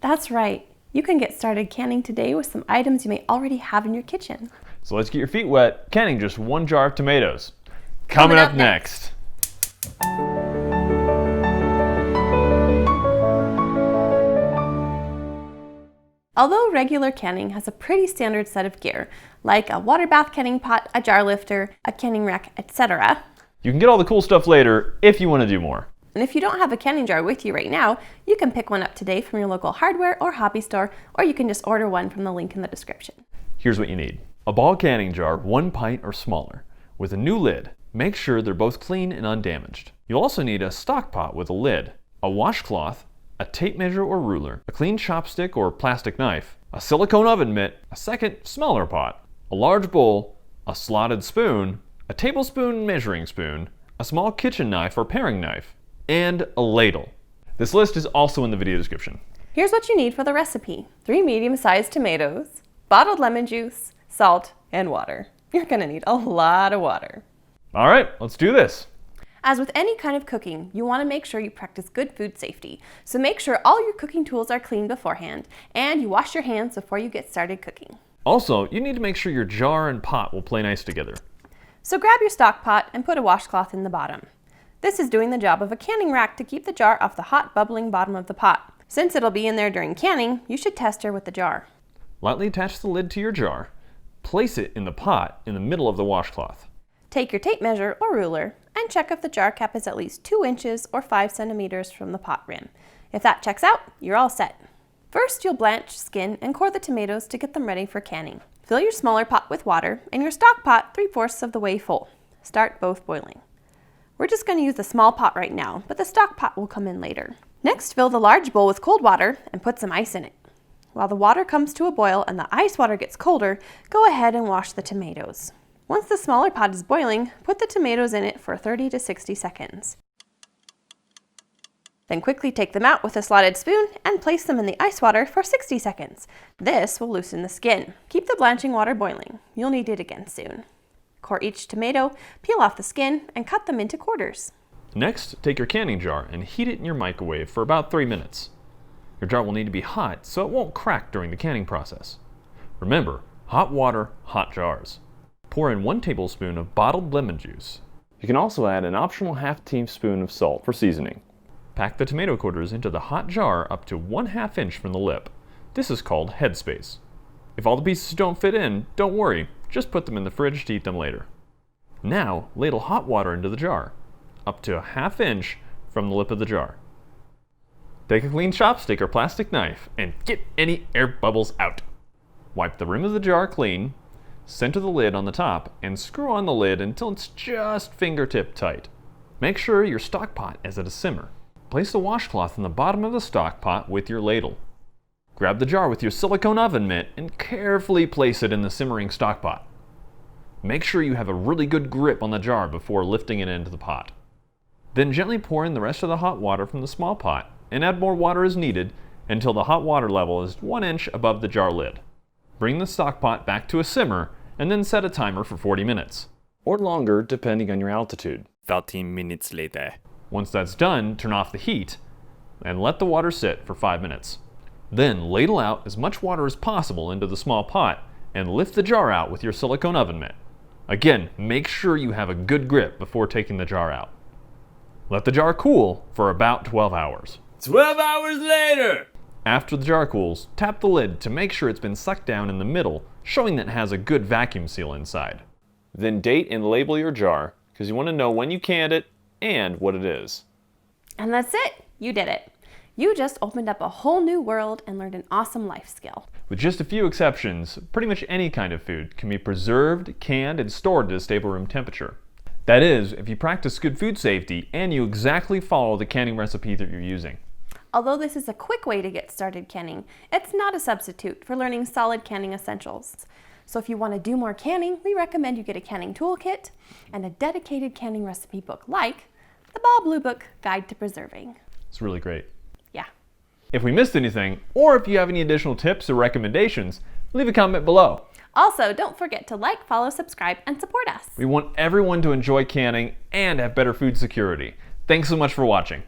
That's right. You can get started canning today with some items you may already have in your kitchen. So let's get your feet wet, canning just 1 jar of tomatoes. Coming up next. Although regular canning has a pretty standard set of gear, like a water bath canning pot, a jar lifter, a canning rack, etc., you can get all the cool stuff later if you want to do more. And if you don't have a canning jar with you right now, you can pick one up today from your local hardware or hobby store, or you can just order one from the link in the description. Here's what you need. A ball canning jar, 1 pint or smaller, with a new lid. Make sure they're both clean and undamaged. You'll also need a stock pot with a lid, a washcloth, a tape measure or ruler, a clean chopstick or plastic knife, a silicone oven mitt, a second, smaller pot, a large bowl, a slotted spoon, a tablespoon measuring spoon, a small kitchen knife or paring knife, and a ladle. This list is also in the video description. Here's what you need for the recipe. 3 medium-sized tomatoes, bottled lemon juice, salt, and water. You're gonna need a lot of water. All right, let's do this. As with any kind of cooking, you want to make sure you practice good food safety. So make sure all your cooking tools are clean beforehand, and you wash your hands before you get started cooking. Also, you need to make sure your jar and pot will play nice together. So grab your stock pot and put a washcloth in the bottom. This is doing the job of a canning rack to keep the jar off the hot, bubbling bottom of the pot. Since it'll be in there during canning, you should test her with the jar. Lightly attach the lid to your jar. Place it in the pot in the middle of the washcloth. Take your tape measure or ruler and check if the jar cap is at least 2 inches or 5 centimeters from the pot rim. If that checks out, you're all set. First, you'll blanch, skin, and core the tomatoes to get them ready for canning. Fill your smaller pot with water and your stock pot 3/4 of the way full. Start both boiling. We're just going to use the small pot right now, but the stock pot will come in later. Next, fill the large bowl with cold water and put some ice in it. While the water comes to a boil and the ice water gets colder, go ahead and wash the tomatoes. Once the smaller pot is boiling, put the tomatoes in it for 30 to 60 seconds. Then quickly take them out with a slotted spoon and place them in the ice water for 60 seconds. This will loosen the skin. Keep the blanching water boiling. You'll need it again soon. Core each tomato, peel off the skin, and cut them into quarters. Next, take your canning jar and heat it in your microwave for about 3 minutes. Your jar will need to be hot so it won't crack during the canning process. Remember, hot water, hot jars. Pour in 1 tablespoon of bottled lemon juice. You can also add an optional 1/2 teaspoon of salt for seasoning. Pack the tomato quarters into the hot jar up to 1/2 inch from the lip. This is called headspace. If all the pieces don't fit in, don't worry, just put them in the fridge to eat them later. Now, ladle hot water into the jar, up to 1/2 inch from the lip of the jar. Take a clean chopstick or plastic knife and get any air bubbles out. Wipe the rim of the jar clean. Center the lid on the top and screw on the lid until it's just fingertip tight. Make sure your stock pot is at a simmer. Place the washcloth in the bottom of the stock pot with your ladle. Grab the jar with your silicone oven mitt and carefully place it in the simmering stock pot. Make sure you have a really good grip on the jar before lifting it into the pot. Then gently pour in the rest of the hot water from the small pot and add more water as needed until the hot water level is 1 inch above the jar lid. Bring the stock pot back to a simmer and then set a timer for 40 minutes. Or longer, depending on your altitude. 13 minutes later. Once that's done, turn off the heat and let the water sit for 5 minutes. Then ladle out as much water as possible into the small pot and lift the jar out with your silicone oven mitt. Again, make sure you have a good grip before taking the jar out. Let the jar cool for about 12 hours. 12 hours later! After the jar cools, tap the lid to make sure it's been sucked down in the middle, showing that it has a good vacuum seal inside. Then date and label your jar, because you want to know when you canned it and what it is. And that's it! You did it! You just opened up a whole new world and learned an awesome life skill. With just a few exceptions, pretty much any kind of food can be preserved, canned, and stored at a stable room temperature. That is, if you practice good food safety and you exactly follow the canning recipe that you're using. Although this is a quick way to get started canning, it's not a substitute for learning solid canning essentials. So if you want to do more canning, we recommend you get a canning toolkit and a dedicated canning recipe book like the Ball Blue Book Guide to Preserving. It's really great. Yeah. If we missed anything, or if you have any additional tips or recommendations, leave a comment below. Also, don't forget to like, follow, subscribe, and support us. We want everyone to enjoy canning and have better food security. Thanks so much for watching.